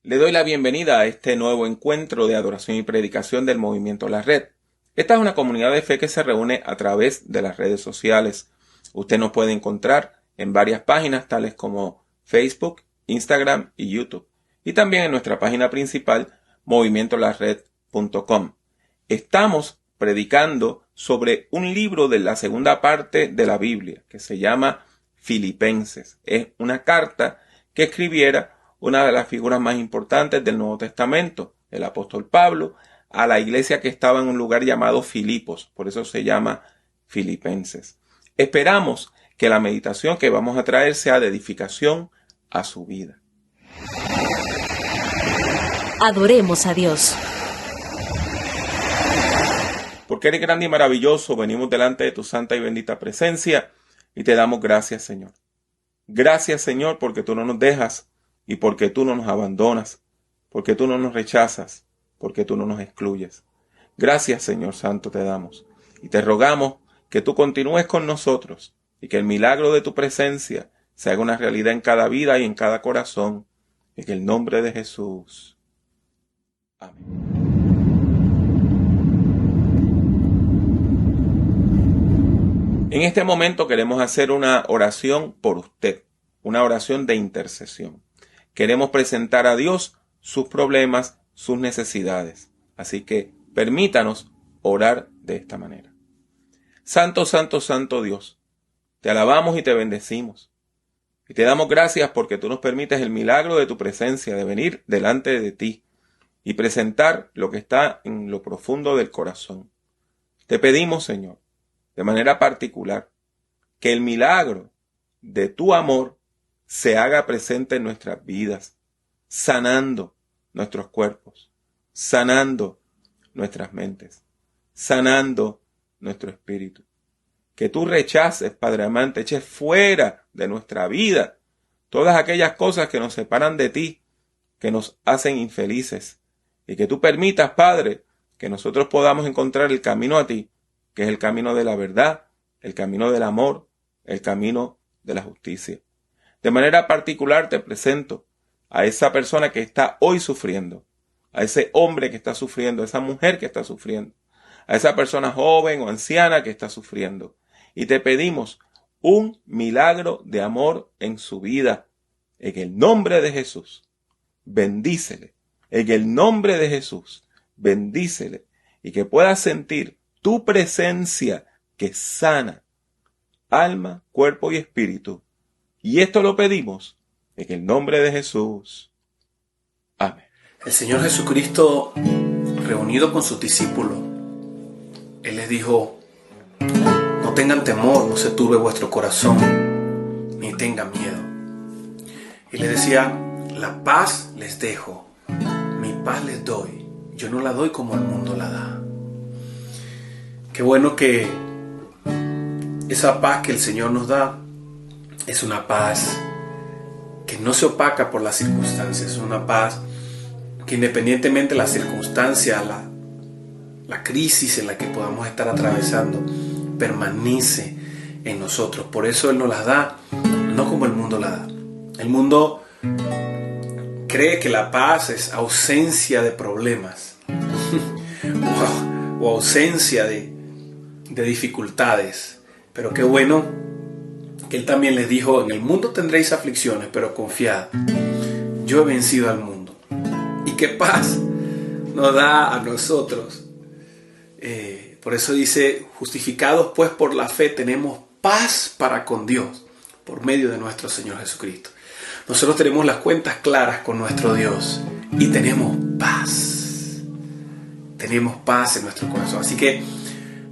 Le doy la bienvenida a este nuevo encuentro de adoración y predicación del Movimiento La Red. Esta es una comunidad de fe que se reúne a través de las redes sociales. Usted nos puede encontrar en varias páginas tales como Facebook, Instagram y YouTube. Y también en nuestra página principal, movimientolared.com. Estamos predicando sobre un libro de la segunda parte de la Biblia que se llama Filipenses. Es una carta que escribiera una de las figuras más importantes del Nuevo Testamento, el apóstol Pablo, a la iglesia que estaba en un lugar llamado Filipos. Por eso se llama Filipenses. Esperamos que la meditación que vamos a traer sea de edificación a su vida. Adoremos a Dios. Porque eres grande y maravilloso, venimos delante de tu santa y bendita presencia y te damos gracias, Señor. Gracias, Señor, porque tú no nos dejas y porque tú no nos abandonas, porque tú no nos rechazas, porque tú no nos excluyes. Gracias, Señor Santo, te damos y te rogamos que tú continúes con nosotros y que el milagro de tu presencia se haga una realidad en cada vida y en cada corazón. En el nombre de Jesús. Amén. En este momento queremos hacer una oración por usted, una oración de intercesión. Queremos presentar a Dios sus problemas, sus necesidades. Así que permítanos orar de esta manera. Santo, santo, santo Dios, te alabamos y te bendecimos. Y te damos gracias porque tú nos permites el milagro de tu presencia, de venir delante de ti y presentar lo que está en lo profundo del corazón. Te pedimos, Señor, de manera particular, que el milagro de tu amor se haga presente en nuestras vidas, sanando nuestros cuerpos, sanando nuestras mentes, sanando nuestro espíritu. Que tú rechaces, Padre amante, eches fuera de nuestra vida todas aquellas cosas que nos separan de ti, que nos hacen infelices, y que tú permitas, Padre, que nosotros podamos encontrar el camino a ti, que es el camino de la verdad, el camino del amor, el camino de la justicia. De manera particular te presento a esa persona que está hoy sufriendo, a ese hombre que está sufriendo, a esa mujer que está sufriendo, a esa persona joven o anciana que está sufriendo. Y te pedimos un milagro de amor en su vida. En el nombre de Jesús, bendícele. En el nombre de Jesús, bendícele. Y que pueda sentir tu presencia que sana alma, cuerpo y espíritu. Y esto lo pedimos en el nombre de Jesús. Amén. El Señor Jesucristo, reunido con sus discípulos, Él les dijo: no tengan temor, no se turbe vuestro corazón, ni tengan miedo. Y les decía: la paz les dejo, mi paz les doy, yo no la doy como el mundo la da. Qué bueno que esa paz que el Señor nos da es una paz que no se opaca por las circunstancias, es una paz que independientemente de la circunstancia, la crisis en la que podamos estar atravesando, permanece en nosotros. Por eso Él nos las da, no como el mundo la da. El mundo cree que la paz es ausencia de problemas o ausencia de dificultades. Pero qué bueno que Él también les dijo: en el mundo tendréis aflicciones, pero confiad, yo he vencido al mundo. Y qué paz nos da a nosotros. Por eso dice: justificados pues por la fe tenemos paz para con Dios por medio de nuestro Señor Jesucristo. Nosotros tenemos las cuentas claras con nuestro Dios y tenemos paz. Tenemos paz en nuestro corazón. Así que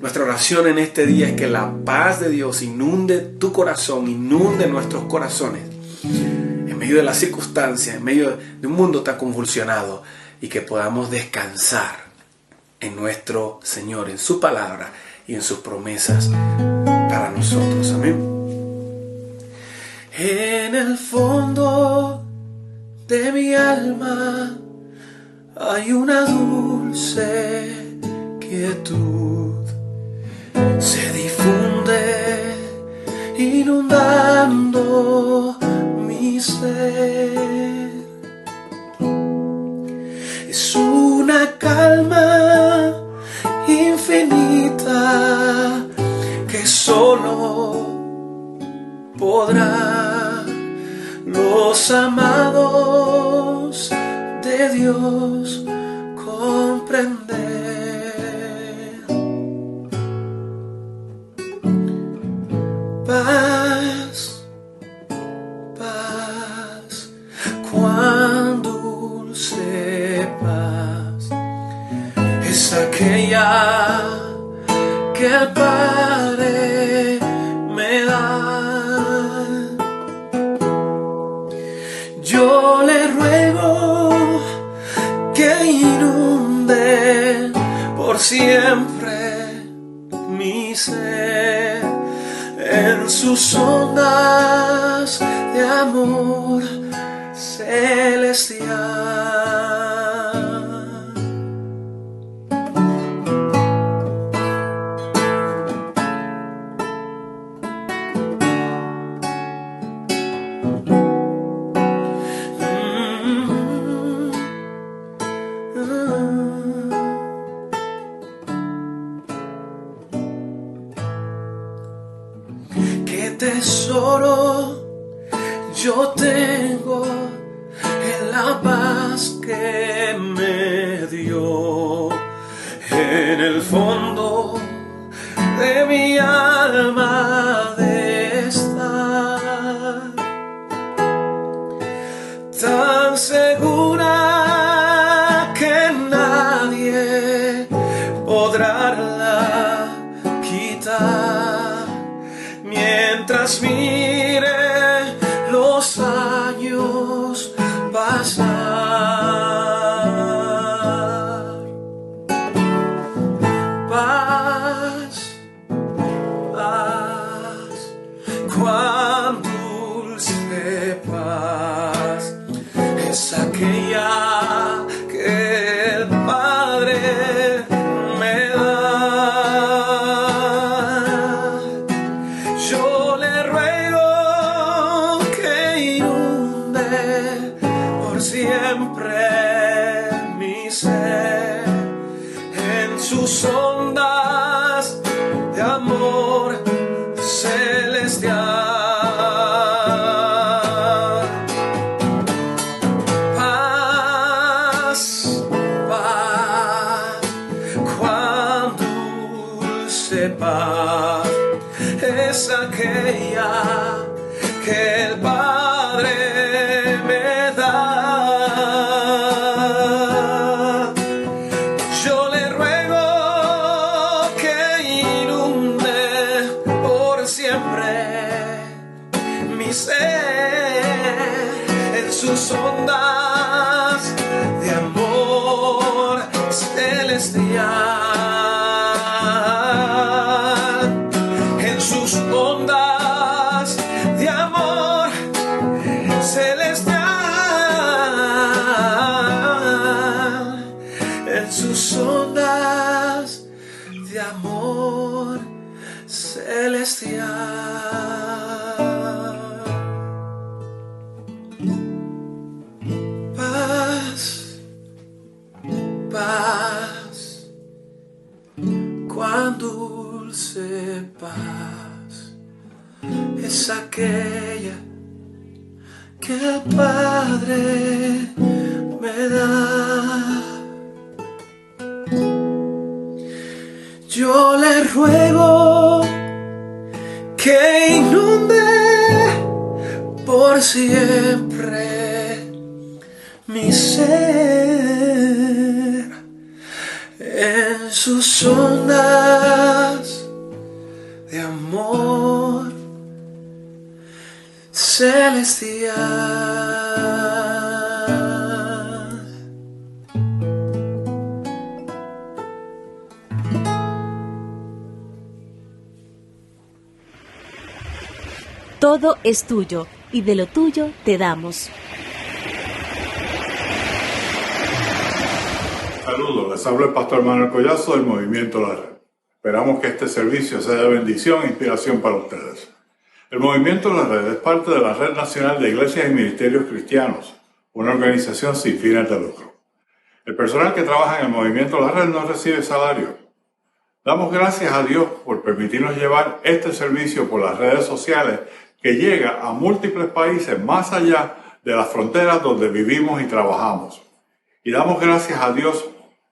nuestra oración en este día es que la paz de Dios inunde tu corazón, inunde nuestros corazones en medio de las circunstancias, en medio de un mundo tan convulsionado, y que podamos descansar en nuestro Señor, en su palabra y en sus promesas para nosotros. Amén. En el fondo de mi alma hay una dulce quietud. Se difunde inundando mi ser. Es una calma infinita que solo podrán los amados de Dios comprender. Paz, paz, cuán dulce paz es aquella que el Padre me da. Yo le ruego que inunde por siempre mi ser en sus ondas de amor celestial. Qué tesoro yo tengo en la paz que me dio. En el fondo de mi alma de estar tan segura que nadie podrá la quitar. Mientras mire los años pasar. Paz, paz, cuán dulce paz es aquella que el Padre me da. Yo le ruego que inunde por siempre mi ser en sus ondas de amor celestial. Paz, paz, cuán dulce paz es aquella que el Padre me da. Yo le ruego que inunde por siempre mi ser en sus ondas de amor celestial. En sus ondas de amor celestial. En sus ondas de amor celestial. Paz, paz, cuán dulce paz es aquella que el Padre me da. Yo le ruego que inunde por siempre mi ser en sus ondas de amor celestial. Todo es tuyo, y de lo tuyo te damos. Saludos, les habla el pastor Manuel Collazo del Movimiento La Red. Esperamos que este servicio sea de bendición e inspiración para ustedes. El Movimiento La Red es parte de la Red Nacional de Iglesias y Ministerios Cristianos, una organización sin fines de lucro. El personal que trabaja en el Movimiento La Red no recibe salario. Damos gracias a Dios por permitirnos llevar este servicio por las redes sociales que llega a múltiples países más allá de las fronteras donde vivimos y trabajamos. Y damos gracias a Dios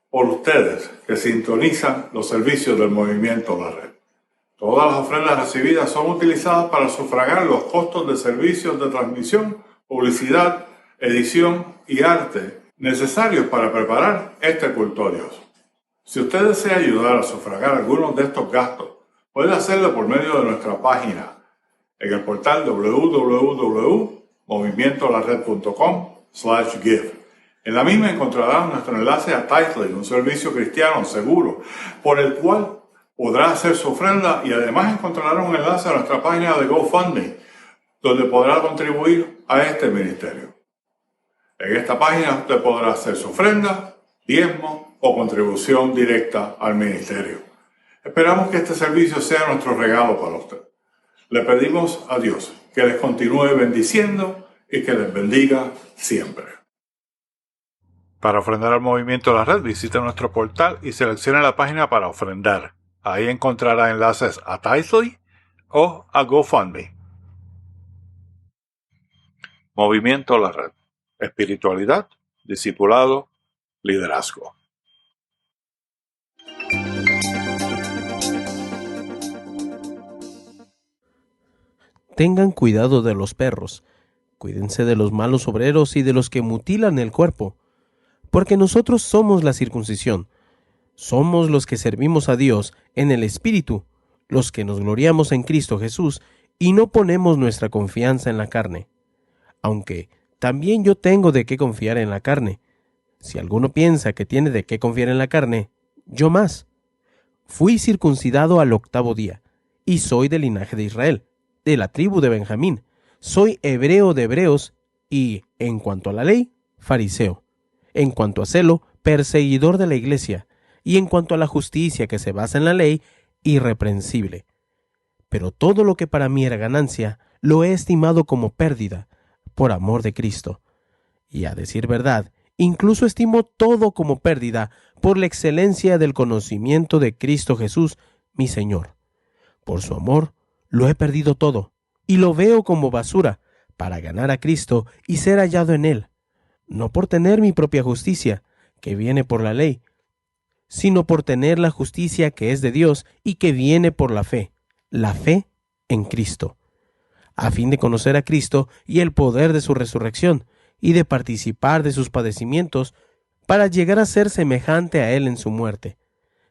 por ustedes que sintonizan los servicios del Movimiento La Red. Todas las ofrendas recibidas son utilizadas para sufragar los costos de servicios de transmisión, publicidad, edición y arte necesarios para preparar este cultorio. Si usted desea ayudar a sufragar algunos de estos gastos, puede hacerlo por medio de nuestra página en el portal www.movimientolared.com/give. En la misma encontrarán nuestro enlace a Tithely, un servicio cristiano seguro, por el cual podrá hacer su ofrenda, y además encontrarán un enlace a nuestra página de GoFundMe, donde podrá contribuir a este ministerio. En esta página usted podrá hacer su ofrenda, diezmo o contribución directa al ministerio. Esperamos que este servicio sea nuestro regalo para usted. Le pedimos a Dios que les continúe bendiciendo y que les bendiga siempre. Para ofrendar al Movimiento La Red, visite nuestro portal y seleccione la página para ofrendar. Ahí encontrará enlaces a Tithely o a GoFundMe. Movimiento La Red. Espiritualidad, discipulado, liderazgo. Tengan cuidado de los perros, cuídense de los malos obreros y de los que mutilan el cuerpo, porque nosotros somos la circuncisión, somos los que servimos a Dios en el Espíritu, los que nos gloriamos en Cristo Jesús y no ponemos nuestra confianza en la carne. Aunque también yo tengo de qué confiar en la carne. Si alguno piensa que tiene de qué confiar en la carne, yo más. Fui circuncidado al 8º día, y soy del linaje de Israel, de la tribu de Benjamín. Soy hebreo de hebreos, y, en cuanto a la ley, fariseo. En cuanto a celo, perseguidor de la iglesia, y en cuanto a la justicia que se basa en la ley, irreprensible. Pero todo lo que para mí era ganancia, lo he estimado como pérdida, por amor de Cristo. Y a decir verdad, incluso estimo todo como pérdida, por la excelencia del conocimiento de Cristo Jesús, mi Señor. Por su amor, lo he perdido todo, y lo veo como basura, para ganar a Cristo y ser hallado en Él, no por tener mi propia justicia, que viene por la ley, sino por tener la justicia que es de Dios y que viene por la fe en Cristo, a fin de conocer a Cristo y el poder de su resurrección, y de participar de sus padecimientos, para llegar a ser semejante a Él en su muerte,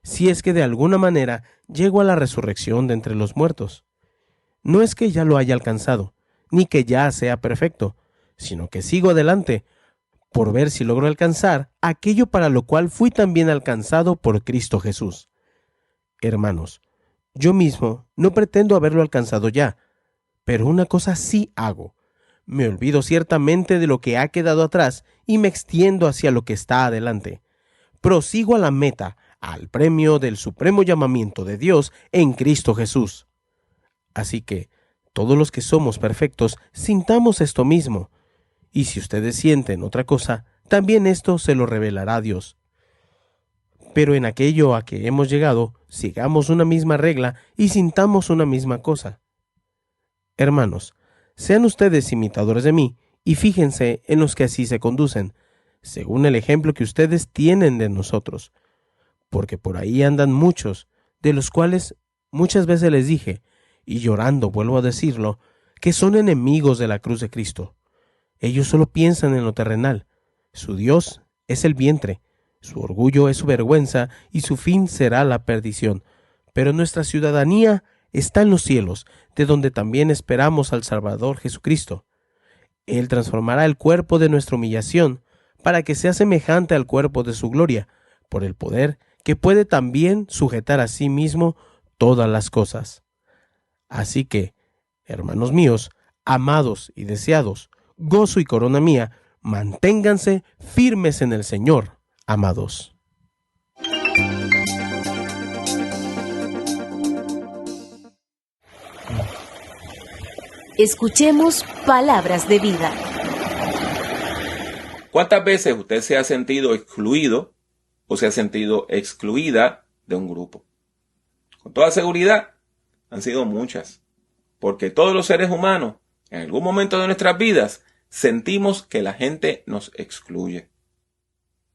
si es que de alguna manera llego a la resurrección de entre los muertos. No es que ya lo haya alcanzado, ni que ya sea perfecto, sino que sigo adelante, por ver si logro alcanzar aquello para lo cual fui también alcanzado por Cristo Jesús. Hermanos, yo mismo no pretendo haberlo alcanzado ya, pero una cosa sí hago. Me olvido ciertamente de lo que ha quedado atrás y me extiendo hacia lo que está adelante. Prosigo a la meta, al premio del supremo llamamiento de Dios en Cristo Jesús. Así que, todos los que somos perfectos, sintamos esto mismo. Y si ustedes sienten otra cosa, también esto se lo revelará Dios. Pero en aquello a que hemos llegado, sigamos una misma regla y sintamos una misma cosa. Hermanos, sean ustedes imitadores de mí y fíjense en los que así se conducen, según el ejemplo que ustedes tienen de nosotros. Porque por ahí andan muchos, de los cuales muchas veces les dije, y llorando vuelvo a decirlo, que son enemigos de la cruz de Cristo. Ellos solo piensan en lo terrenal. Su Dios es el vientre, su orgullo es su vergüenza y su fin será la perdición. Pero nuestra ciudadanía está en los cielos, de donde también esperamos al Salvador Jesucristo. Él transformará el cuerpo de nuestra humillación para que sea semejante al cuerpo de su gloria, por el poder que puede también sujetar a sí mismo todas las cosas. Así que, hermanos míos, amados y deseados, gozo y corona mía, manténganse firmes en el Señor, amados. Escuchemos palabras de vida. ¿Cuántas veces usted se ha sentido excluido o se ha sentido excluida de un grupo? Con toda seguridad, han sido muchas, porque todos los seres humanos, en algún momento de nuestras vidas, sentimos que la gente nos excluye.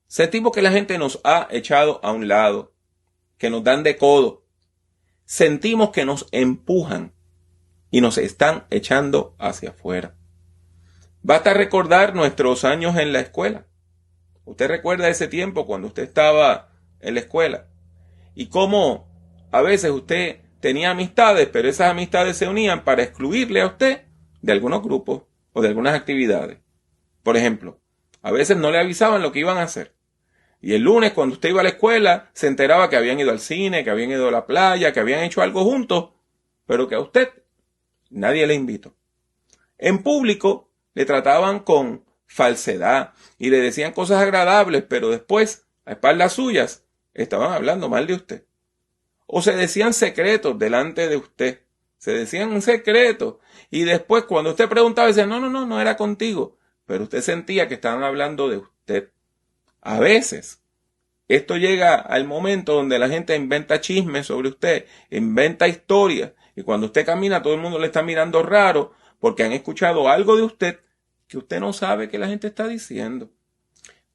Sentimos que la gente nos ha echado a un lado, que nos dan de codo. Sentimos que nos empujan y nos están echando hacia afuera. Basta recordar nuestros años en la escuela. Usted recuerda ese tiempo cuando usted estaba en la escuela y cómo a veces usted tenía amistades, pero esas amistades se unían para excluirle a usted de algunos grupos o de algunas actividades. Por ejemplo, a veces no le avisaban lo que iban a hacer. Y el lunes, cuando usted iba a la escuela, se enteraba que habían ido al cine, que habían ido a la playa, que habían hecho algo juntos, pero que a usted nadie le invitó. En público le trataban con falsedad y le decían cosas agradables, pero después, a espaldas suyas, estaban hablando mal de usted. O se decían secretos delante de usted. Se decían un secreto. Y después, cuando usted preguntaba, decían, no era contigo. Pero usted sentía que estaban hablando de usted. A veces, esto llega al momento donde la gente inventa chismes sobre usted, inventa historias, y cuando usted camina todo el mundo le está mirando raro porque han escuchado algo de usted que usted no sabe que la gente está diciendo.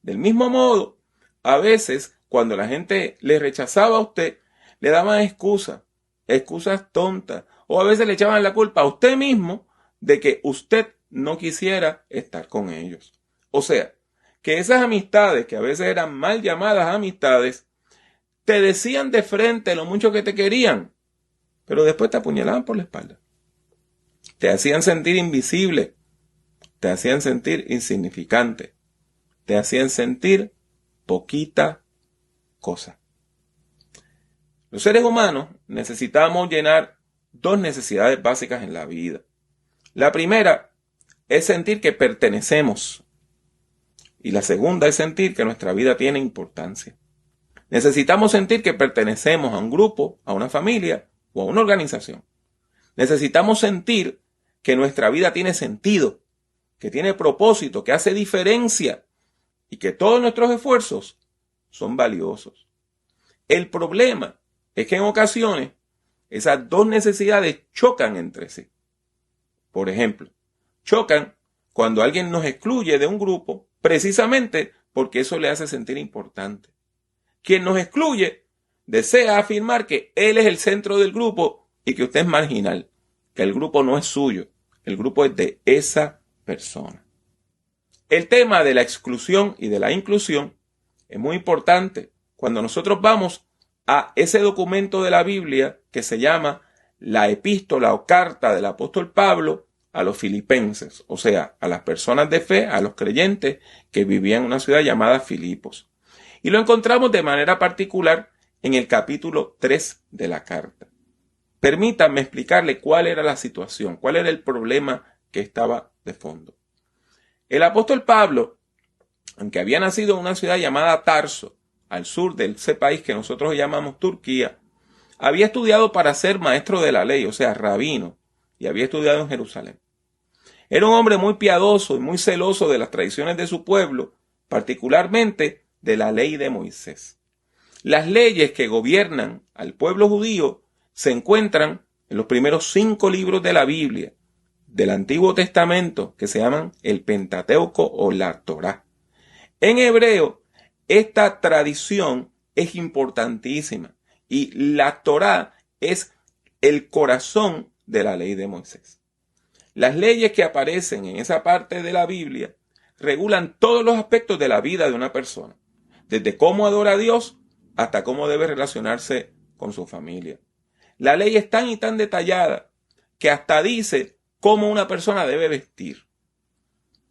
Del mismo modo, a veces, cuando la gente le rechazaba a usted, le daban excusas tontas, o a veces le echaban la culpa a usted mismo de que usted no quisiera estar con ellos. O sea, que esas amistades, que a veces eran mal llamadas amistades, te decían de frente lo mucho que te querían, pero después te apuñalaban por la espalda. Te hacían sentir invisible, te hacían sentir insignificante, te hacían sentir poquita cosa. Los seres humanos necesitamos llenar dos necesidades básicas en la vida. La primera es sentir que pertenecemos. Y la segunda es sentir que nuestra vida tiene importancia. Necesitamos sentir que pertenecemos a un grupo, a una familia o a una organización. Necesitamos sentir que nuestra vida tiene sentido, que tiene propósito, que hace diferencia y que todos nuestros esfuerzos son valiosos. El problema es que en ocasiones esas dos necesidades chocan entre sí. Por ejemplo, chocan cuando alguien nos excluye de un grupo precisamente porque eso le hace sentir importante. Quien nos excluye desea afirmar que él es el centro del grupo y que usted es marginal, que el grupo no es suyo, el grupo es de esa persona. El tema de la exclusión y de la inclusión es muy importante cuando nosotros vamos a ese documento de la Biblia que se llama la epístola o carta del apóstol Pablo a los filipenses, o sea, a las personas de fe, a los creyentes que vivían en una ciudad llamada Filipos. Y lo encontramos de manera particular en el capítulo 3 de la carta. Permítanme explicarle cuál era la situación, cuál era el problema que estaba de fondo. El apóstol Pablo, aunque había nacido en una ciudad llamada Tarso, al sur de ese país que nosotros llamamos Turquía, había estudiado para ser maestro de la ley, o sea, rabino, y había estudiado en Jerusalén. Era un hombre muy piadoso y muy celoso de las tradiciones de su pueblo, particularmente de la ley de Moisés. Las leyes que gobiernan al pueblo judío se encuentran en los primeros 5 libros de la Biblia, del Antiguo Testamento, que se llaman el Pentateuco o la Torá. En hebreo, esta tradición es importantísima y la Torá es el corazón de la ley de Moisés. Las leyes que aparecen en esa parte de la Biblia regulan todos los aspectos de la vida de una persona, desde cómo adora a Dios hasta cómo debe relacionarse con su familia. La ley es tan y tan detallada que hasta dice cómo una persona debe vestir.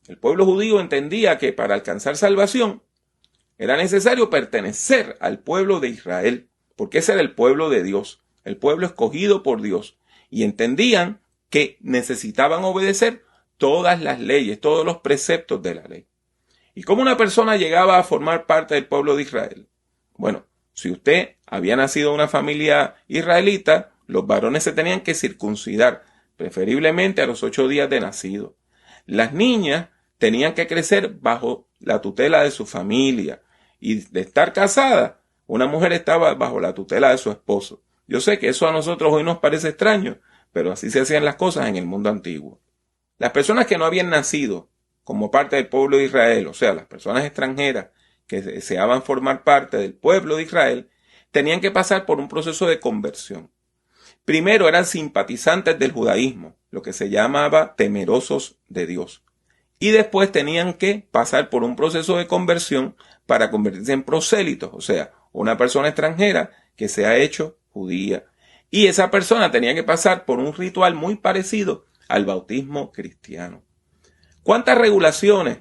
El pueblo judío entendía que para alcanzar salvación era necesario pertenecer al pueblo de Israel, porque ese era el pueblo de Dios, el pueblo escogido por Dios, y entendían que necesitaban obedecer todas las leyes, todos los preceptos de la ley. ¿Y cómo una persona llegaba a formar parte del pueblo de Israel? Bueno, si usted había nacido en una familia israelita, los varones se tenían que circuncidar, preferiblemente a los 8 días de nacido. Las niñas tenían que crecer bajo la tutela de su familia. Y de estar casada, una mujer estaba bajo la tutela de su esposo. Yo sé que eso a nosotros hoy nos parece extraño, pero así se hacían las cosas en el mundo antiguo. Las personas que no habían nacido como parte del pueblo de Israel, o sea, las personas extranjeras que deseaban formar parte del pueblo de Israel, tenían que pasar por un proceso de conversión. Primero eran simpatizantes del judaísmo, lo que se llamaba temerosos de Dios. Y después tenían que pasar por un proceso de conversión para convertirse en prosélitos, o sea, una persona extranjera que se ha hecho judía. Y esa persona tenía que pasar por un ritual muy parecido al bautismo cristiano. ¿Cuántas regulaciones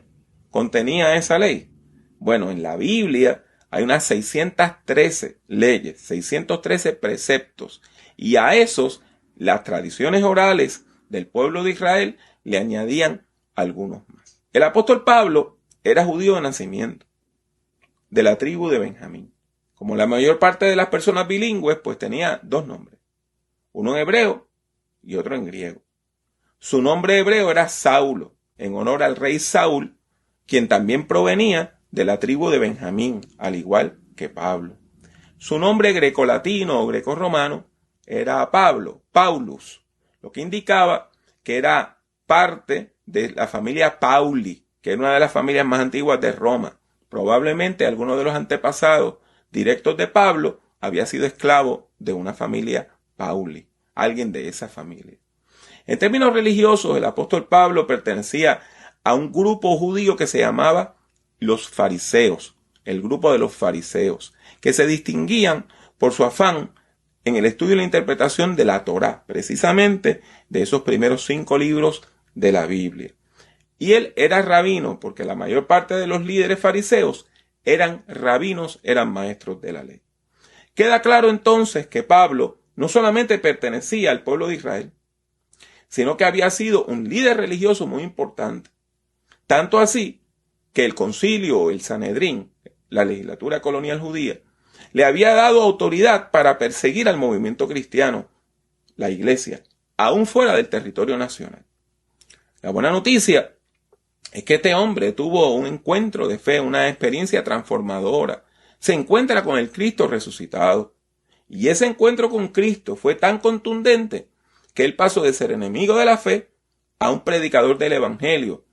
contenía esa ley? Bueno, en la Biblia hay unas 613 leyes, 613 preceptos, y a esos las tradiciones orales del pueblo de Israel le añadían algunos más. El apóstol Pablo era judío de nacimiento, de la tribu de Benjamín. Como la mayor parte de las personas bilingües, pues tenía dos nombres, uno en hebreo y otro en griego. Su nombre hebreo era Saulo, en honor al rey Saúl, quien también provenía de la tribu de Benjamín, al igual que Pablo. Su nombre grecolatino o grecorromano era Pablo, Paulus, lo que indicaba que era parte de la familia Pauli, que era una de las familias más antiguas de Roma. Probablemente alguno de los antepasados directos de Pablo había sido esclavo de una familia Pauli, alguien de esa familia. En términos religiosos, el apóstol Pablo pertenecía a un grupo judío que se llamaba los fariseos, el grupo de los fariseos, que se distinguían por su afán en el estudio y la interpretación de la Torá, precisamente de esos primeros 5 libros de la Biblia. Y él era rabino, porque la mayor parte de los líderes fariseos eran rabinos, eran maestros de la ley. Queda claro entonces que Pablo no solamente pertenecía al pueblo de Israel, sino que había sido un líder religioso muy importante. Tanto así que el concilio, el Sanedrín, la legislatura colonial judía, le había dado autoridad para perseguir al movimiento cristiano, la iglesia, aún fuera del territorio nacional. La buena noticia es que este hombre tuvo un encuentro de fe, una experiencia transformadora. Se encuentra con el Cristo resucitado. Y ese encuentro con Cristo fue tan contundente que él pasó de ser enemigo de la fe a un predicador del Evangelio,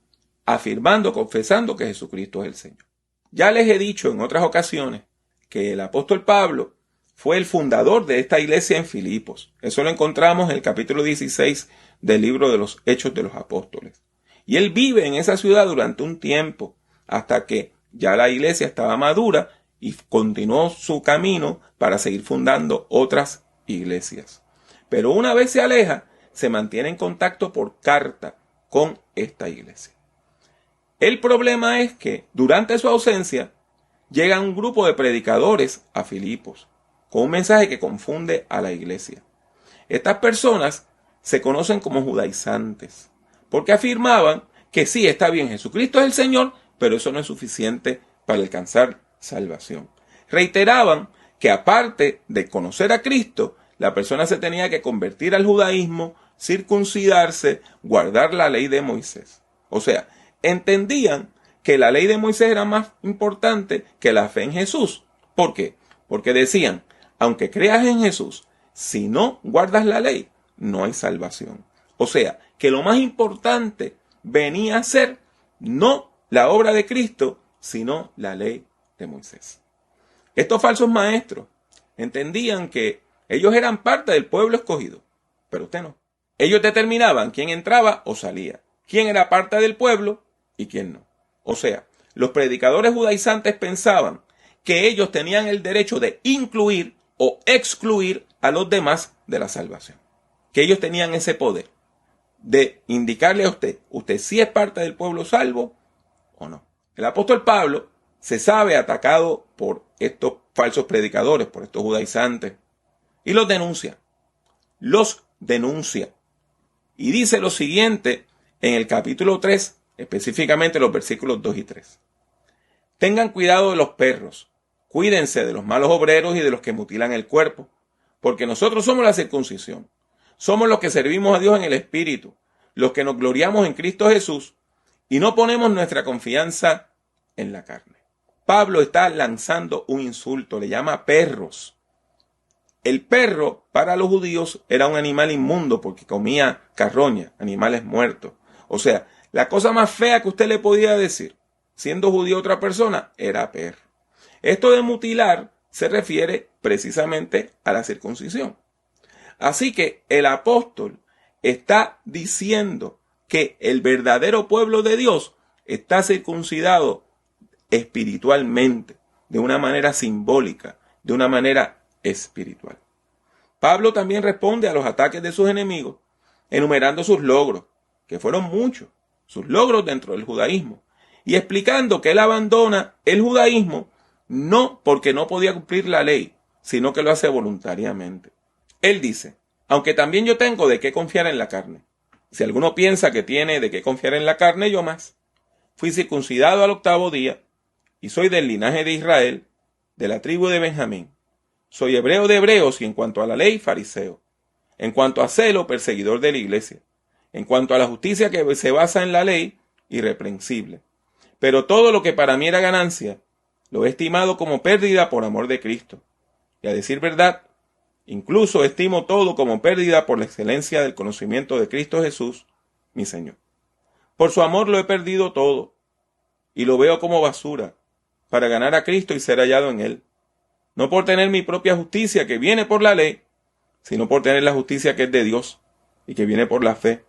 afirmando, confesando que Jesucristo es el Señor. Ya les he dicho en otras ocasiones que el apóstol Pablo fue el fundador de esta iglesia en Filipos. Eso lo encontramos en el capítulo 16 del libro de los Hechos de los Apóstoles. Y él vive en esa ciudad durante un tiempo, hasta que ya la iglesia estaba madura y continuó su camino para seguir fundando otras iglesias. Pero una vez se aleja, se mantiene en contacto por carta con esta iglesia. El problema es que durante su ausencia llega un grupo de predicadores a Filipos con un mensaje que confunde a la iglesia. Estas personas se conocen como judaizantes, porque afirmaban que sí, está bien, Jesucristo es el Señor, pero eso no es suficiente para alcanzar salvación. Reiteraban que aparte de conocer a Cristo, la persona se tenía que convertir al judaísmo, circuncidarse, guardar la ley de Moisés. O sea, entendían que la ley de Moisés era más importante que la fe en Jesús. ¿Por qué? Porque decían, aunque creas en Jesús, si no guardas la ley, no hay salvación. O sea, que lo más importante venía a ser no la obra de Cristo, sino la ley de Moisés. Estos falsos maestros entendían que ellos eran parte del pueblo escogido, pero usted no. Ellos determinaban quién entraba o salía, quién era parte del pueblo y quién no. O sea, los predicadores judaizantes pensaban que ellos tenían el derecho de incluir o excluir a los demás de la salvación. Que ellos tenían ese poder de indicarle a usted sí es parte del pueblo salvo o no. El apóstol Pablo se sabe atacado por estos falsos predicadores, por estos judaizantes, y los denuncia. Y dice lo siguiente en el capítulo 3, específicamente los versículos 2 y 3. Tengan cuidado de los perros, cuídense de los malos obreros y de los que mutilan el cuerpo, porque nosotros somos la circuncisión. Somos los que servimos a Dios en el Espíritu, los que nos gloriamos en Cristo Jesús y no ponemos nuestra confianza en la carne. Pablo está lanzando un insulto, le llama perros. El perro para los judíos era un animal inmundo porque comía carroña, animales muertos. O sea, la cosa más fea que usted le podía decir, siendo judío a otra persona, era perro. Esto de mutilar se refiere precisamente a la circuncisión. Así que el apóstol está diciendo que el verdadero pueblo de Dios está circuncidado espiritualmente, de una manera simbólica, de una manera espiritual. Pablo también responde a los ataques de sus enemigos, enumerando sus logros, que fueron muchos, sus logros dentro del judaísmo, y explicando que él abandona el judaísmo no porque no podía cumplir la ley, sino que lo hace voluntariamente. Él dice, aunque también yo tengo de qué confiar en la carne. Si alguno piensa que tiene de qué confiar en la carne, yo más. Fui circuncidado al 8º día, y soy del linaje de Israel, de la tribu de Benjamín. Soy hebreo de hebreos y en cuanto a la ley, fariseo. En cuanto a celo, perseguidor de la iglesia. En cuanto a la justicia que se basa en la ley, irreprensible. Pero todo lo que para mí era ganancia, lo he estimado como pérdida por amor de Cristo. Y a decir verdad, incluso estimo todo como pérdida por la excelencia del conocimiento de Cristo Jesús, mi Señor. Por su amor lo he perdido todo, y lo veo como basura, para ganar a Cristo y ser hallado en Él. No por tener mi propia justicia que viene por la ley, sino por tener la justicia que es de Dios y que viene por la fe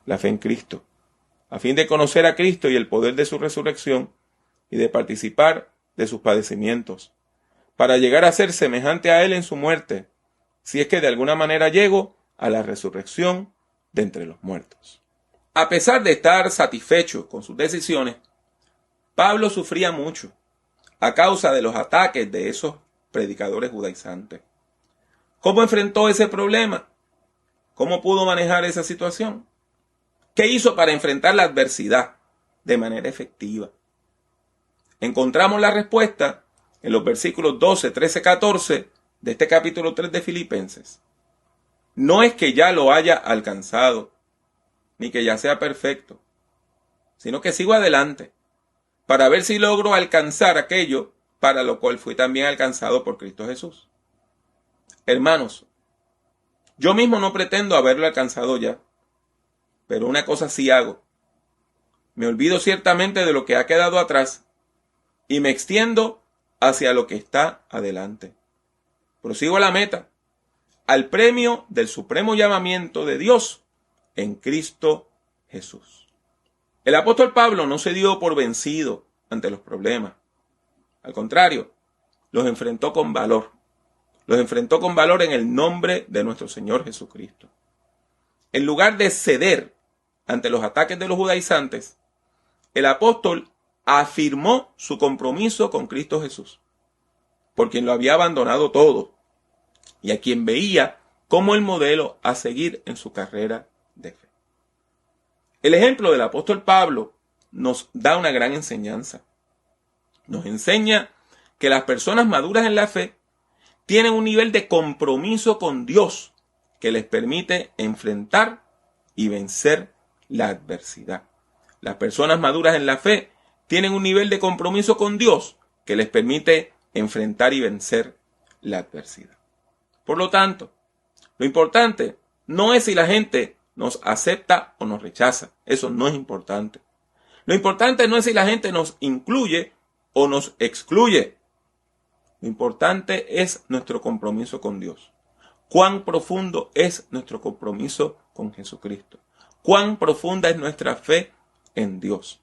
en Cristo, a fin de conocer a Cristo y el poder de su resurrección y de participar de sus padecimientos, para llegar a ser semejante a Él en su muerte, si es que de alguna manera llego a la resurrección de entre los muertos. A pesar de estar satisfecho con sus decisiones, Pablo sufría mucho a causa de los ataques de esos predicadores judaizantes. ¿Cómo enfrentó ese problema? ¿Cómo pudo manejar esa situación? ¿Qué hizo para enfrentar la adversidad de manera efectiva? Encontramos la respuesta en los versículos 12, 13, 14 de este capítulo 3 de Filipenses. No es que ya lo haya alcanzado, ni que ya sea perfecto, sino que sigo adelante para ver si logro alcanzar aquello para lo cual fui también alcanzado por Cristo Jesús. Hermanos, yo mismo no pretendo haberlo alcanzado ya, pero una cosa sí hago. Me olvido ciertamente de lo que ha quedado atrás y me extiendo hacia lo que está adelante. Prosigo a la meta, al premio del supremo llamamiento de Dios en Cristo Jesús. El apóstol Pablo no se dio por vencido ante los problemas. Al contrario, los enfrentó con valor. Los enfrentó con valor en el nombre de nuestro Señor Jesucristo. En lugar de ceder ante los ataques de los judaizantes, el apóstol afirmó su compromiso con Cristo Jesús, por quien lo había abandonado todo, y a quien veía como el modelo a seguir en su carrera de fe. El ejemplo del apóstol Pablo nos da una gran enseñanza. Nos enseña que las personas maduras en la fe tienen un nivel de compromiso con Dios que les permite enfrentar y vencer la adversidad. Las personas maduras en la fe tienen un nivel de compromiso con Dios que les permite enfrentar y vencer la adversidad. Por lo tanto, lo importante no es si la gente nos acepta o nos rechaza. Eso no es importante. Lo importante no es si la gente nos incluye o nos excluye. Lo importante es nuestro compromiso con Dios. Cuán profundo es nuestro compromiso con Jesucristo. Cuán profunda es nuestra fe en Dios.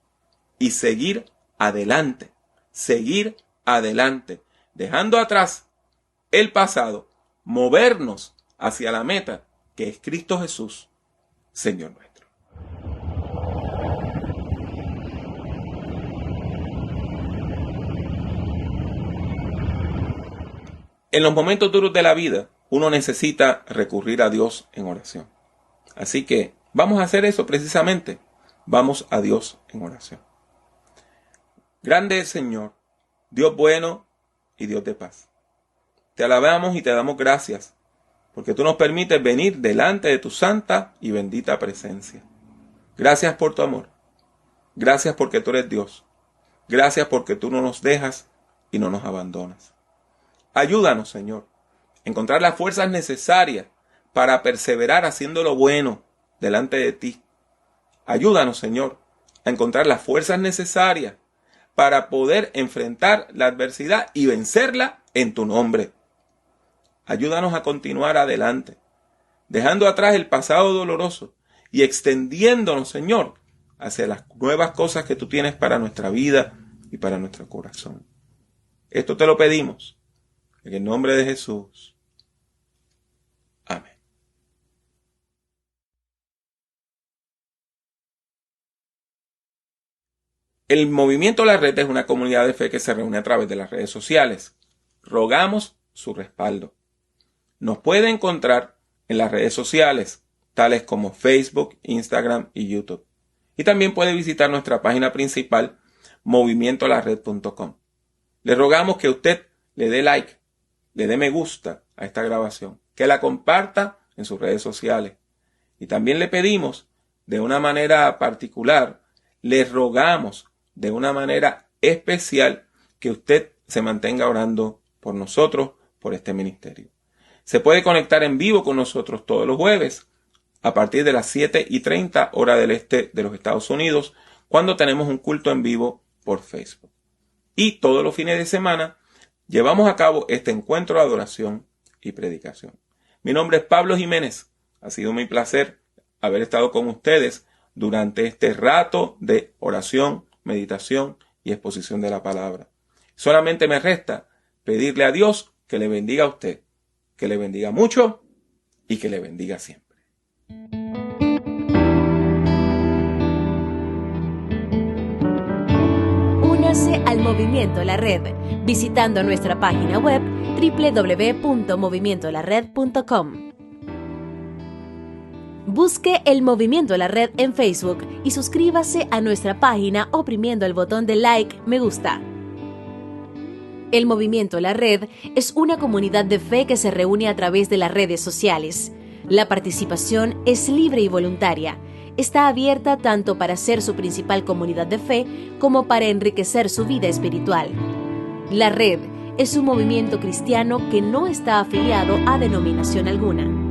Y seguir adelante, dejando atrás el pasado, movernos hacia la meta que es Cristo Jesús, Señor nuestro. En los momentos duros de la vida, uno necesita recurrir a Dios en oración. Así que vamos a hacer eso precisamente. Vamos a Dios en oración. Grande Señor, Dios bueno y Dios de paz. Te alabamos y te damos gracias, porque tú nos permites venir delante de tu santa y bendita presencia. Gracias por tu amor. Gracias porque tú eres Dios. Gracias porque tú no nos dejas y no nos abandonas. Ayúdanos, Señor, a encontrar las fuerzas necesarias para perseverar haciendo lo bueno delante de ti. Ayúdanos, Señor, a encontrar las fuerzas necesarias para poder enfrentar la adversidad y vencerla en tu nombre. Ayúdanos a continuar adelante, dejando atrás el pasado doloroso y extendiéndonos, Señor, hacia las nuevas cosas que tú tienes para nuestra vida y para nuestro corazón. Esto te lo pedimos en el nombre de Jesús. Amén. El Movimiento La Red es una comunidad de fe que se reúne a través de las redes sociales. Rogamos su respaldo. Nos puede encontrar en las redes sociales, tales como Facebook, Instagram y YouTube. Y también puede visitar nuestra página principal, movimientolared.com. Le rogamos que usted le dé like, le dé me gusta a esta grabación, que la comparta en sus redes sociales. Y también le pedimos, de una manera particular, le rogamos de una manera especial que usted se mantenga orando por nosotros, por este ministerio. Se puede conectar en vivo con nosotros todos los jueves a partir de las 7:30 hora del este de los Estados Unidos, cuando tenemos un culto en vivo por Facebook. Y todos los fines de semana llevamos a cabo este encuentro de adoración y predicación. Mi nombre es Pablo Jiménez. Ha sido mi placer haber estado con ustedes durante este rato de oración, meditación y exposición de la palabra. Solamente me resta pedirle a Dios que le bendiga a usted, que le bendiga mucho y que le bendiga siempre. Únase al Movimiento La Red visitando nuestra página web www.movimientolared.com. Busque el Movimiento La Red en Facebook y suscríbase a nuestra página oprimiendo el botón de like, me gusta. El Movimiento La Red es una comunidad de fe que se reúne a través de las redes sociales. La participación es libre y voluntaria. Está abierta tanto para ser su principal comunidad de fe como para enriquecer su vida espiritual. La Red es un movimiento cristiano que no está afiliado a denominación alguna.